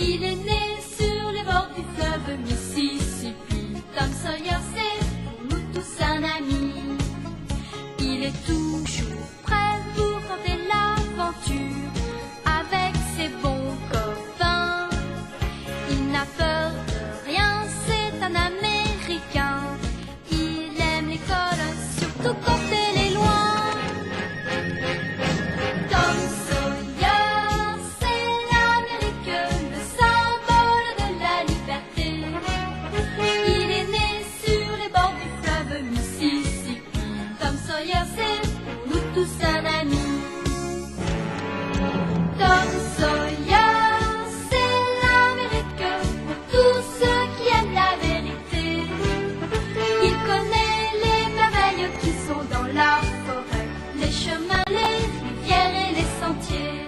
Il est né sur les bords du fleuve Mississippi. Tom Sawyer, c'est pour nous tous un ami. Il est toujours prêt pour tenter l'aventure avec ses bons copains. Il n'a peur de rien, c'est un Américain. Il aime l'école, surtout quand elle est loin. Tom Sawyer, c'est l'Amérique, le symbole de la liberté. Il est né sur les bords du fleuve Mississippi. Tom Sawyer, c'est pour nous tous un ami. Tom Sawyer, c'est l'Amérique pour tous ceux qui aiment la vérité. Il connaît les merveilles qui sont dans la forêt, les chemins, les rivières et les sentiers.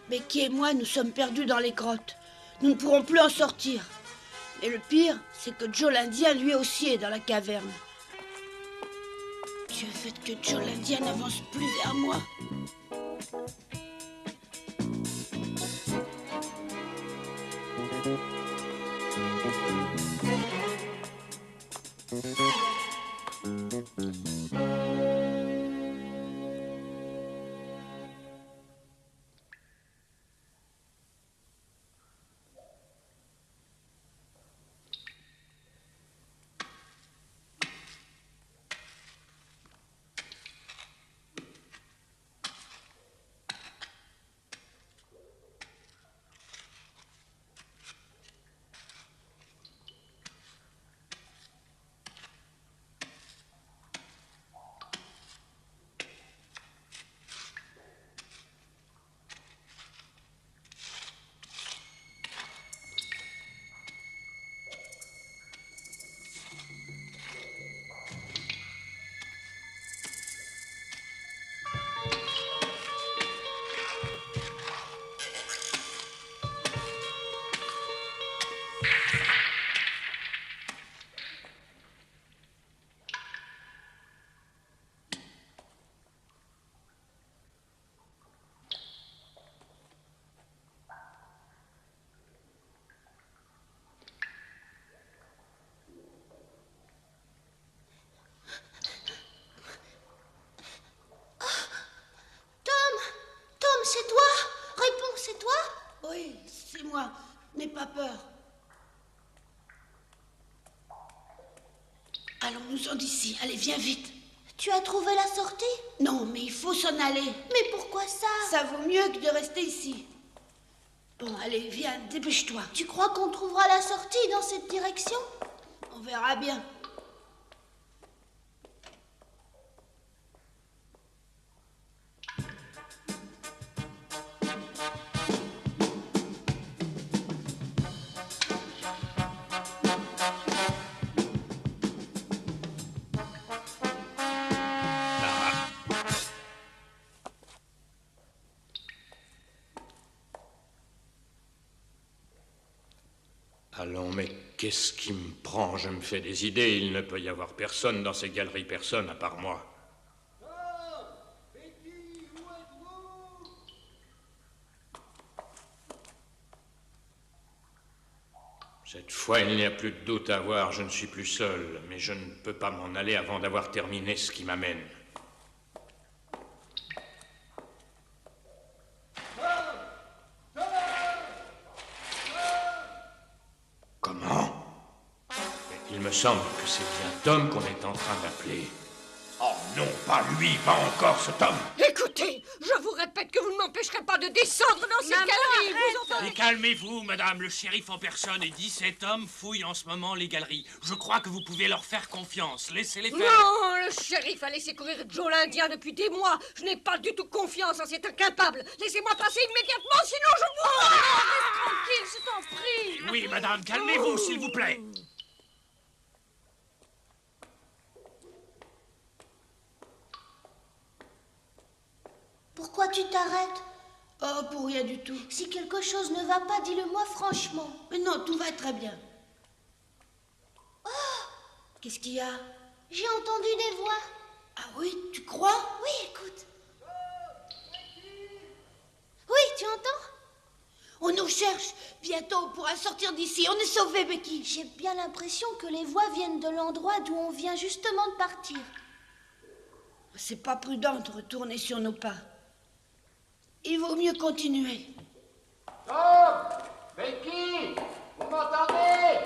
Becky et moi, nous sommes perdus dans les grottes. Nous ne pourrons plus en sortir. Et le pire, c'est que Joe l'Indien, lui aussi, est dans la caverne. Dieu fait que Joe l'Indien n'avance plus vers moi. C'est toi? Réponds, c'est toi? Oui, c'est moi. N'aie pas peur. Allons-nous-en d'ici. Allez, viens vite. Tu as trouvé la sortie? Non, mais il faut s'en aller. Mais pourquoi ça? Ça vaut mieux que de rester ici. Bon, allez, viens, dépêche-toi. Tu crois qu'on trouvera la sortie dans cette direction? On verra bien. Allons, mais qu'est-ce qui me prend? Je me fais des idées. Il ne peut y avoir personne dans ces galeries, personne à part moi. Betty, où êtes-vous? Cette fois, il n'y a plus de doute à avoir. Je ne suis plus seul, mais je ne peux pas m'en aller avant d'avoir terminé ce qui m'amène. Comment? Il me semble que c'est bien Tom qu'on est en train d'appeler. Oh non, pas lui, pas encore ce Tom. Écoutez, je vous répète que vous ne m'empêcherez pas de descendre dans cette galerie. Vous entendez? Et calmez-vous, madame. Le shérif en personne et 17 hommes fouillent en ce moment les galeries. Je crois que vous pouvez leur faire confiance. Laissez-les faire. Non, le shérif a laissé courir Joe l'Indien depuis des mois. Je n'ai pas du tout confiance en cet incapable. Laissez-moi passer immédiatement, sinon je vous... Reste tranquille, je t'en prie. Oui, madame, calmez-vous, s'il vous plaît. Pourquoi tu t'arrêtes? Oh, pour rien du tout. Si quelque chose ne va pas, dis-le-moi franchement. Mais non, tout va très bien. Qu'est-ce qu'il y a? J'ai entendu des voix. Ah oui, tu crois? Oui, écoute. Oui, tu entends? On nous cherche. Bientôt, on pourra sortir d'ici. On est sauvés, Becky. J'ai bien l'impression que les voix viennent de l'endroit d'où on vient justement de partir. C'est pas prudent de retourner sur nos pas. Il vaut mieux continuer. Tom! Becky! Vous m'entendez?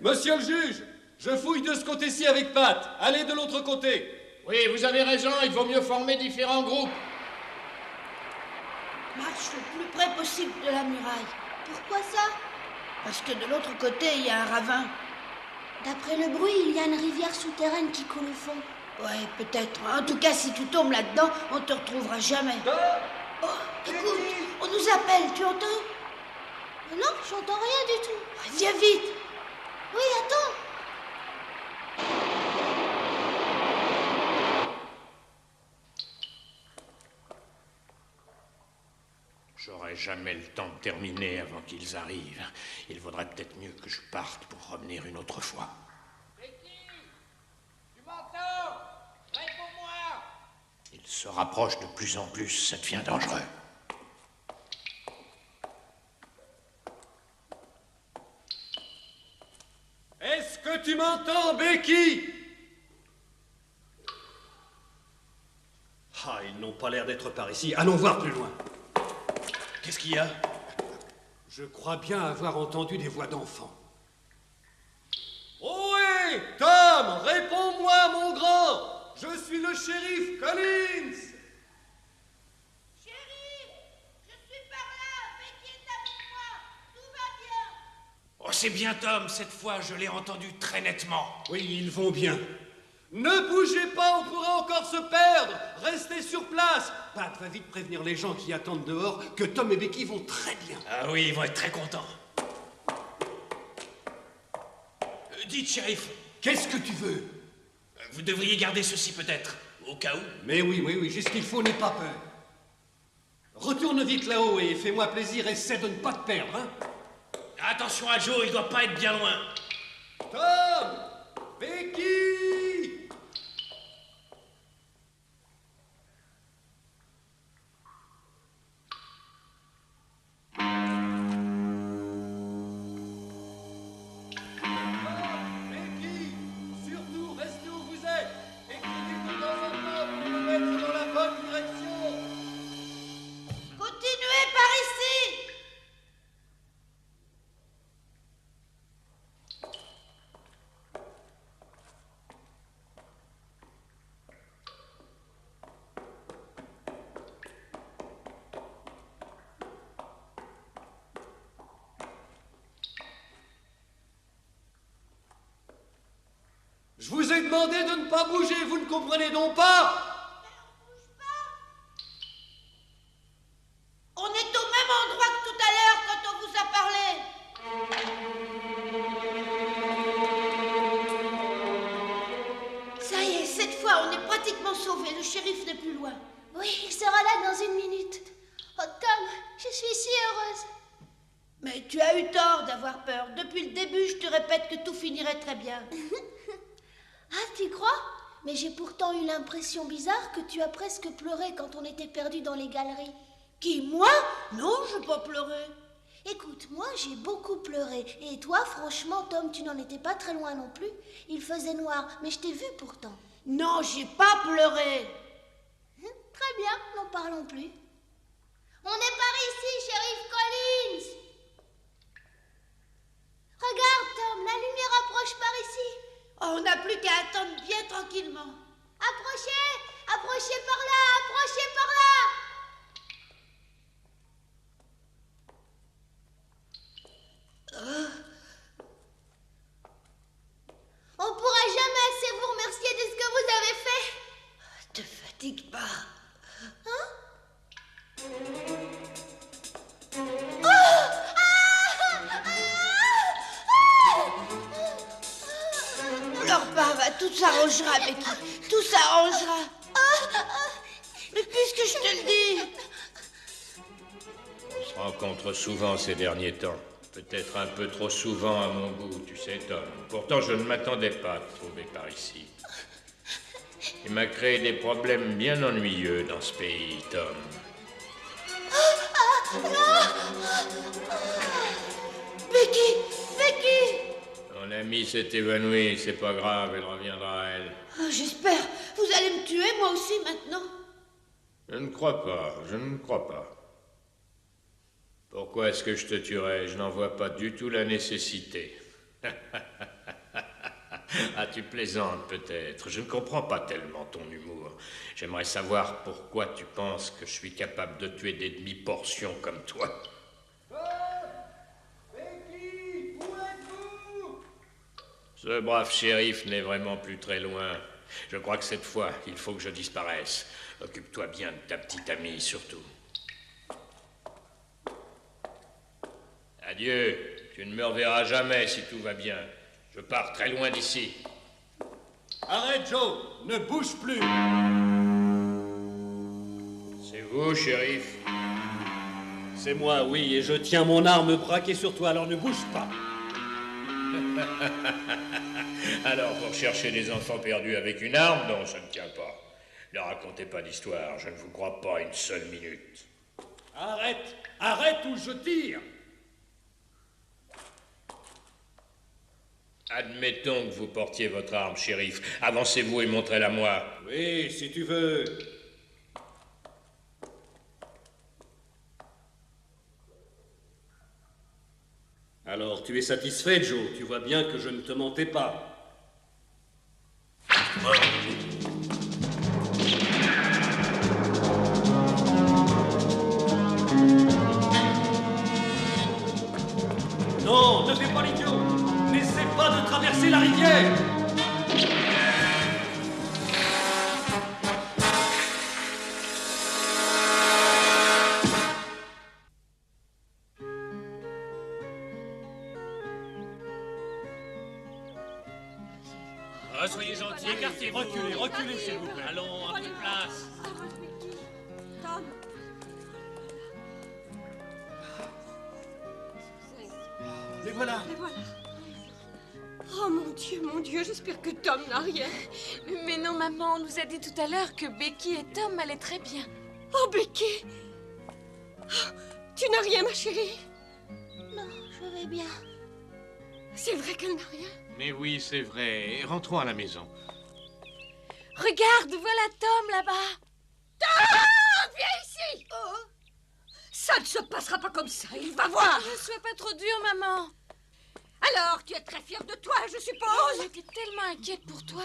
Monsieur le juge, je fouille de ce côté-ci avec Pat. Allez de l'autre côté. Oui, vous avez raison, il vaut mieux former différents groupes. Marche le plus près possible de la muraille. Pourquoi ça? Parce que de l'autre côté, il y a un ravin. D'après le bruit, il y a une rivière souterraine qui coule au fond. Ouais, peut-être. En tout cas, si tu tombes là-dedans, on te retrouvera jamais. Oh, écoute, on nous appelle, tu entends? Non, j'entends rien du tout. Viens vite. Oui, attends. J'aurai jamais le temps de terminer avant qu'ils arrivent. Il vaudrait peut-être mieux que je parte pour revenir une autre fois. Becky! Tu m'entends? Réponds-moi! Ils se rapprochent de plus en plus, ça devient dangereux. Est-ce que tu m'entends, Becky? Ah, ils n'ont pas l'air d'être par ici. Allons voir plus loin. Qu'est-ce qu'il y a? Je crois bien avoir entendu des voix d'enfants. Ohé, Tom, réponds-moi, mon grand. Je suis le shérif Collins. Chérie, je suis par là. Becky est avec moi. Tout va bien. Oh, c'est bien Tom, cette fois je l'ai entendu très nettement. Oui, ils vont bien. Ne bougez pas, on pourra encore se perdre. Restez sur place. Pat va vite prévenir les gens qui attendent dehors que Tom et Becky vont très bien. Ah oui, ils vont être très contents. Dites, shérif, Qu'est-ce que tu veux? vous devriez garder ceci peut-être, au cas où. Mais oui, j'ai ce qu'il faut, n'aie pas peur. Retourne vite là-haut et fais-moi plaisir, essaie de ne pas te perdre, hein. Attention à Joe, il doit pas être bien loin. Tom! Becky! Becky! Surtout, restez où vous êtes! Écrivez de temps en temps pour me mettre dans la bonne direction! Continuez par ici. Je vous ai demandé de ne pas bouger, vous ne comprenez donc pas? On est au même endroit que tout à l'heure quand on vous a parlé. Ça y est, cette fois, on est pratiquement sauvés. Le shérif n'est plus loin. Oui, il sera là dans une minute. Oh, Tom, je suis si heureuse. Mais tu as eu tort d'avoir peur. Depuis le début, je te répète que tout finirait très bien. Ah, tu crois? Mais j'ai pourtant eu l'impression bizarre que tu as presque pleuré quand on était perdus dans les galeries. Qui, moi? Non, je n'ai pas pleuré. Écoute, moi j'ai beaucoup pleuré. Et toi, franchement, Tom, tu n'en étais pas très loin non plus. Il faisait noir, mais je t'ai vu pourtant. Non, j'ai pas pleuré. Très bien, n'en parlons plus. On est par ici, shérif Collins. Regarde, Tom, la lumière approche par ici. Oh, on n'a plus qu'à attendre bien tranquillement. Approchez, approchez par là, approchez par là. On pourra jamais assez vous remercier de ce que vous avez fait. Te fatigue pas. Pleure pas, va, tout s'arrangera, Becky. Tout s'arrangera. Mais puisque je te le dis. rencontre souvent ces derniers temps. Peut-être un peu trop souvent à mon goût, tu sais, Tom. Pourtant, je ne m'attendais pas à te trouver par ici. Il m'a créé des problèmes bien ennuyeux dans ce pays, Tom. Becky! Becky! Ton amie s'est évanouie, c'est pas grave, elle reviendra, elle. Oh, j'espère. Vous allez me tuer, moi aussi, maintenant. Je ne crois pas, je ne crois pas. Pourquoi est-ce que je te tuerais? Je n'en vois pas du tout la nécessité. Ah, tu plaisantes peut-être. Je ne comprends pas tellement ton humour. J'aimerais savoir pourquoi tu penses que je suis capable de tuer des demi-portions comme toi. Becky, où êtes-vous? Ce brave shérif n'est vraiment plus très loin. Je crois que cette fois, il faut que je disparaisse. Occupe-toi bien de ta petite amie, surtout. Adieu. Tu ne me reverras jamais si tout va bien. Je pars très loin d'ici. Arrête, Joe, ne bouge plus. C'est vous, shérif? C'est moi, oui, et je tiens mon arme braquée sur toi, alors ne bouge pas. Alors, pour chercher des enfants perdus avec une arme, non, ça ne tient pas. Ne racontez pas d'histoire, je ne vous crois pas une seule minute. Arrête, arrête ou je tire. Admettons que vous portiez votre arme, shérif. Avancez-vous et montrez-la moi. Oui, si tu veux. Alors, tu es satisfait, Joe? Tu vois bien que je ne te mentais pas. Non, ne fais pas l'idiot! N'essaie pas de traverser la rivière! Ah, soyez gentils, écartez-vous. Reculez, reculez, s'il vous plaît. Allons, un peu de place. Tom. Les voilà. Et voilà. Oh mon Dieu, j'espère que Tom n'a rien. Mais non, maman, on nous a dit tout à l'heure que Becky et Tom allaient très bien. Oh, Becky. Oh, tu n'as rien, ma chérie? Non, je vais bien. C'est vrai qu'elle n'a rien? Mais oui, c'est vrai. Rentrons à la maison. Regarde, voilà Tom là-bas. Tom, viens ici. Oh. Ça ne se passera pas comme ça, il va voir. Ne sois pas trop dure, maman. Alors, tu es très fière de toi, je Oh, suppose? j'étais tellement inquiète pour toi.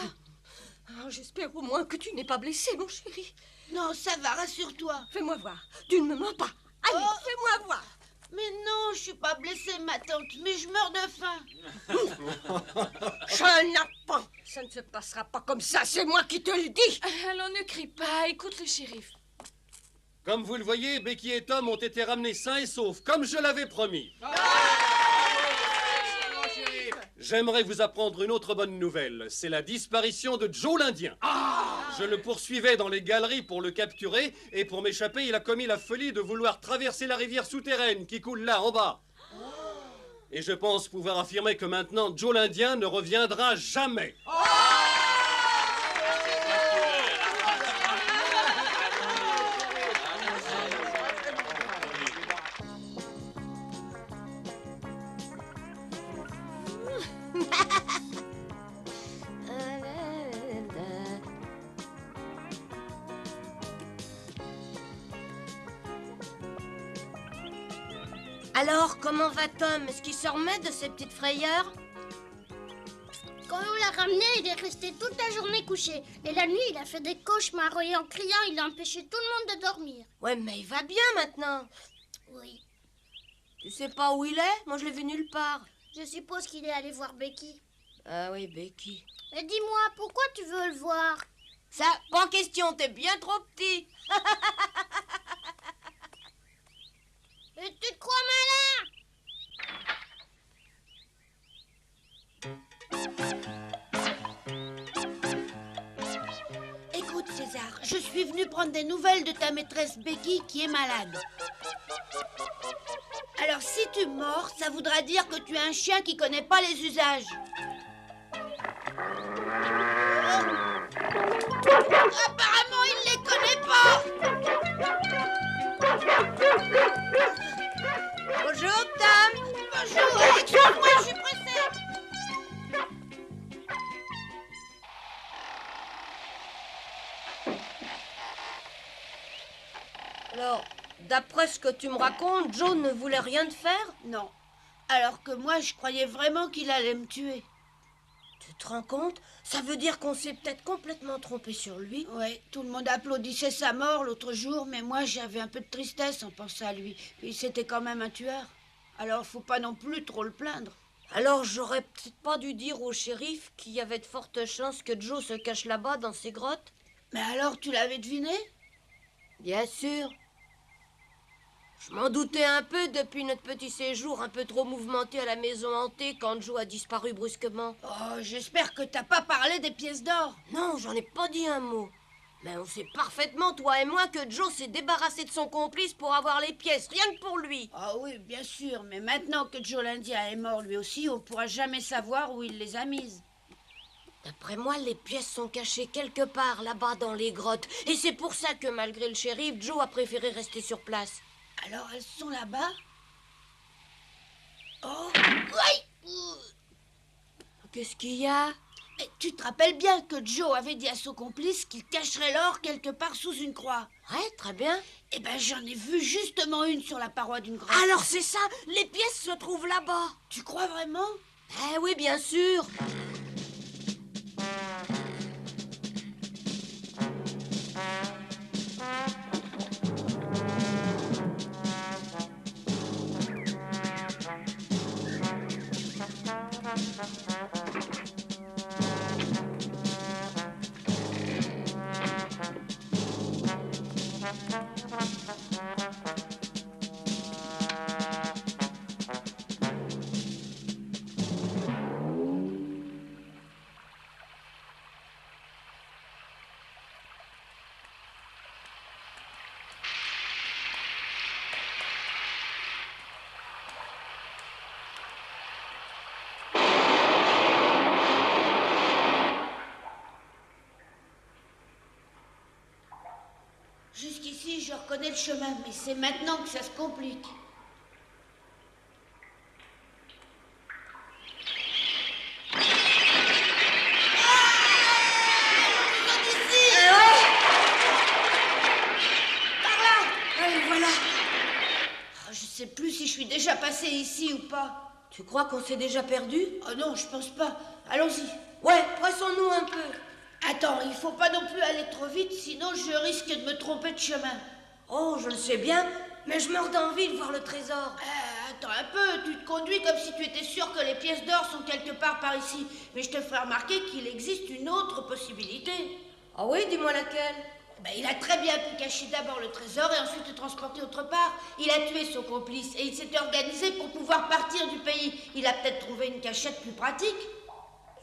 Oh, j'espère au moins que tu n'es pas blessé, mon chéri. Non, ça va, rassure-toi. Fais-moi voir. Tu ne me mens pas. Allez, Oh. fais-moi voir. Mais non, je suis pas blessée, ma tante, mais je meurs de faim. Chenapan, ça ne se passera pas comme ça, c'est moi qui te le dis. Alors ne crie pas, écoute le shérif. Comme vous le voyez, Becky et Tom ont été ramenés sains et saufs, comme je l'avais promis. J'aimerais vous apprendre une autre bonne nouvelle. C'est la disparition de Joe l'Indien. Je le poursuivais dans les galeries pour le capturer, et pour m'échapper, il a commis la folie de vouloir traverser la rivière souterraine qui coule là, en bas. Et je pense pouvoir affirmer que maintenant, Joe l'Indien ne reviendra jamais. Alors, comment va Tom? Est-ce qu'il se remet de ses petites frayeurs? Quand on l'a ramené, il est resté toute la journée couché. Et la nuit, il a fait des cauchemars et en criant, il a empêché tout le monde de dormir. Ouais, mais il va bien maintenant. Oui. Tu sais pas où il est? Moi, je l'ai vu nulle part. Je suppose qu'il est allé voir Becky. Ah oui, Becky. Et dis-moi, pourquoi tu veux le voir? Ça, pas question, t'es bien trop petit. Et tu te crois malin? Écoute, César, je suis venue prendre des nouvelles de ta maîtresse Becky qui est malade. Alors si tu mords, ça voudra dire que tu es un chien qui connaît pas les usages. Apparemment, il les connaît pas. Bonjour, Tom. Bonjour, excuse-moi, je suis pressée. Alors, d'après ce que tu me racontes, Joe ne voulait rien te faire? Non. Alors que moi, je croyais vraiment qu'il allait me tuer. Tu te rends compte? Ça veut dire qu'on s'est peut-être complètement trompé sur lui. Ouais, tout le monde applaudissait sa mort l'autre jour, mais moi, j'avais un peu de tristesse en pensant à lui. Puis c'était quand même un tueur. Alors, faut pas non plus trop le plaindre. Alors, j'aurais peut-être pas dû dire au shérif qu'il y avait de fortes chances que Joe se cache là-bas dans ces grottes? Mais alors, tu l'avais deviné? Bien sûr. Je m'en doutais un peu depuis notre petit séjour un peu trop mouvementé à la maison hantée quand Joe a disparu brusquement. Oh, j'espère que t'as pas parlé des pièces d'or. Non, j'en ai pas dit un mot. Mais on sait parfaitement, toi et moi, que Joe s'est débarrassé de son complice pour avoir les pièces, rien que pour lui. Ah oui, bien sûr, mais maintenant que Joe l'Indien est mort lui aussi, on pourra jamais savoir où il les a mises. D'après moi, les pièces sont cachées quelque part là-bas dans les grottes. Et c'est pour ça que, malgré le shérif, Joe a préféré rester sur place. Alors, elles sont là-bas? Oh, oui! Qu'est-ce qu'il y a? Mais tu te rappelles bien que Joe avait dit à son complice qu'il cacherait l'or quelque part sous une croix? Ouais, très bien. Eh ben, j'en ai vu justement une sur la paroi d'une grotte. Alors c'est ça, les pièces se trouvent là-bas. Tu crois vraiment? Eh oui, bien sûr. Jusqu'ici, je reconnais le chemin, mais c'est maintenant que ça se complique. Je sais plus si je suis déjà passée ici ou pas. Tu crois qu'on s'est déjà perdu? Oh non, je pense pas. Allons-y. Ouais, pressons-nous un peu. Attends, il faut pas non plus aller trop vite, sinon je risque de me tromper de chemin. Oh, je le sais bien, mais je meurs d'envie de voir le trésor. Attends un peu, tu te conduis comme si tu étais sûr que les pièces d'or sont quelque part par ici. Mais je te ferai remarquer qu'il existe une autre possibilité. Ah oui, dis-moi laquelle? Ben, il a très bien pu cacher d'abord le trésor et ensuite le transporter autre part. Il a tué son complice et il s'était organisé pour pouvoir partir du pays. Il a peut-être trouvé une cachette plus pratique.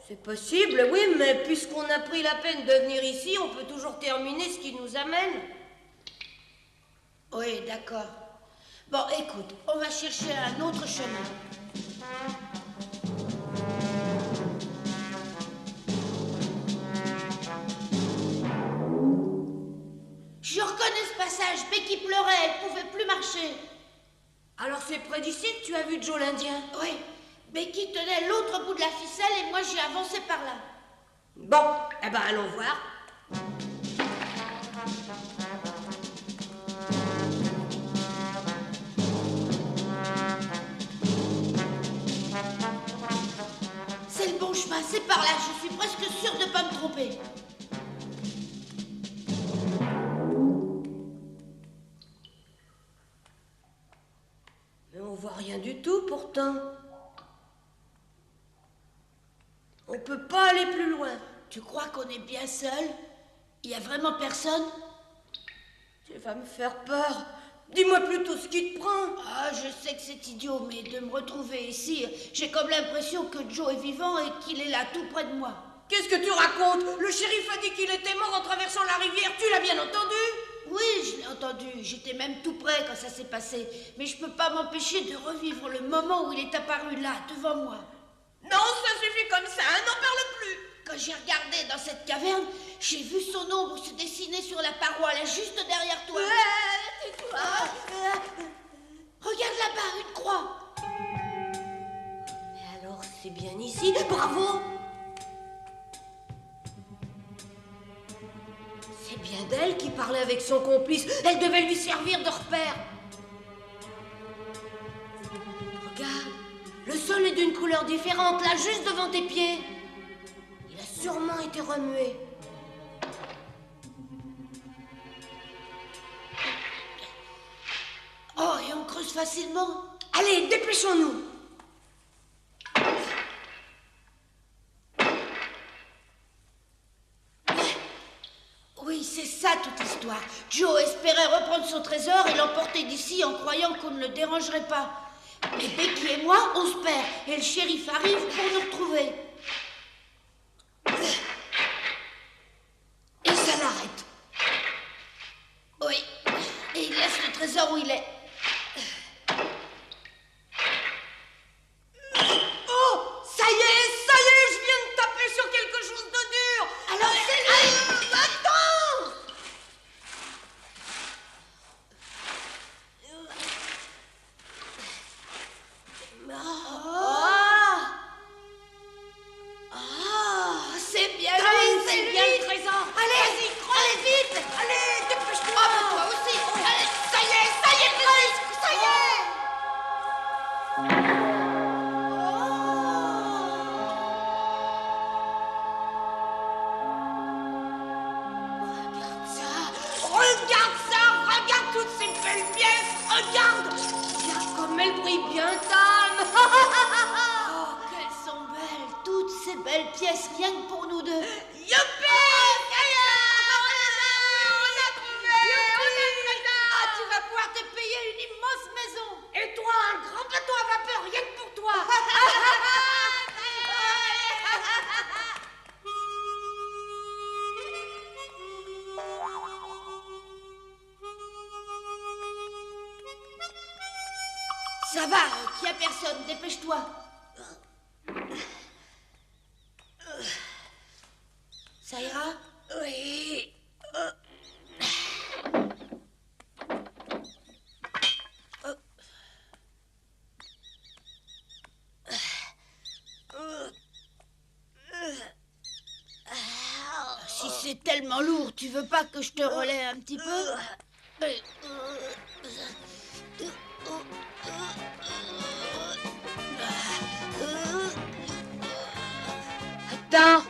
C'est possible, oui, mais puisqu'on a pris la peine de venir ici, on peut toujours terminer ce qui nous amène. Oui, d'accord. Bon, écoute, on va chercher un autre chemin. Je reconnais ce passage. Becky pleurait, elle pouvait plus marcher. Alors c'est près d'ici que tu as vu Joe l'Indien? Oui. Becky tenait l'autre bout de la ficelle et moi j'ai avancé par là. Bon, eh ben allons voir. C'est le bon chemin, c'est par là. Je suis presque sûre de ne pas me tromper. Mais on voit rien du tout pourtant. On peut pas aller plus loin. Tu crois qu'on est bien seul? Il y a vraiment personne? Tu vas me faire peur. Dis-moi plutôt ce qui te prend. Ah, je sais que c'est idiot, mais de me retrouver ici, j'ai comme l'impression que Joe est vivant et qu'il est là tout près de moi. Qu'est-ce que tu racontes? Le shérif a dit qu'il était mort en traversant la rivière, tu l'as bien entendu? Oui, je l'ai entendu. J'étais même tout près quand ça s'est passé. Mais je peux pas m'empêcher de revivre le moment où il est apparu là, devant moi. Non, ça suffit comme ça, n'en parle plus. Quand j'ai regardé dans cette caverne, j'ai vu son ombre se dessiner sur la paroi, là, juste derrière toi. Regarde là-bas, une croix. Mais alors, c'est bien ici. Bravo! C'est bien d'elle qui parlait avec son complice. Elle devait lui servir de repère. Regarde, le sol est d'une couleur différente, là, juste devant tes pieds. Il a sûrement été remué. Oh, et on creuse facilement. Allez, dépêchons-nous. Oui, c'est ça toute l'histoire. Joe espérait reprendre son trésor et l'emporter d'ici en croyant qu'on ne le dérangerait pas. Mais Becky et moi, on se perd et le shérif arrive pour nous retrouver. Et ça l'arrête. Oui, et il laisse le trésor où il est. Oh, ça y est, je viens de taper sur quelque chose de dur. Alors c'est lui. Attends. C'est bien Ah, lui, c'est bien lui. le trésor. Allez, Allez, vite. Allez, dépêche-toi. Ah, mais toi aussi. Allez, Ça y est, ça y est. Regarde toutes ces belles pièces. Regarde Comme elle brille bien, Tam. Oh, qu'elles sont belles, toutes ces belles pièces, rien que pour nous deux. Youpi! On a trouvé! Ah, tu vas pouvoir te payer une immense maison. Et toi, un grand bateau à vapeur, rien que pour toi! Ça va, qu'il n'y a personne, dépêche-toi. Ça ira? Oui. Si c'est tellement lourd, tu veux pas que je te relaie un petit peu? Attends.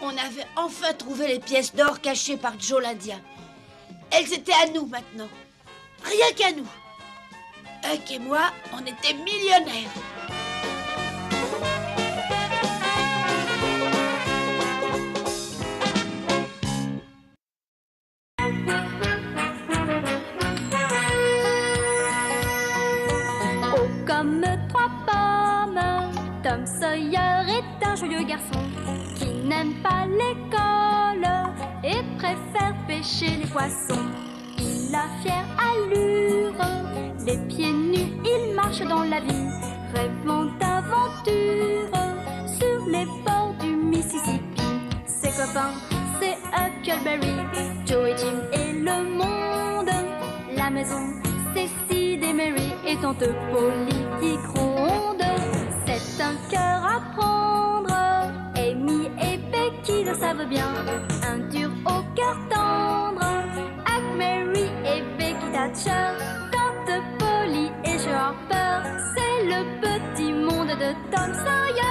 On avait enfin trouvé les pièces d'or cachées par Joe l'Indien. Elles étaient à nous maintenant. Rien qu'à nous. Huck et moi, on était millionnaires. Oh, comme trois pommes, Tom Sawyer est un joyeux garçon qui n'aime pas l'école et préfère pêcher les poissons. Il a fière allure, les pieds nus, il marche dans la ville, rêvant d'aventure sur les bords du Mississippi. Ses copains, c'est Huckleberry, Joe et Jim et le monde. La maison, c'est Sid et Mary et tante Polly qui gronde. C'est un cœur à prendre, Amy et Becky le savent bien. Un dur au cœur tendre, Huck, Mary et Becky Thatcher. Tante Polly et Joe Harper, c'est le petit monde de Tom Sawyer.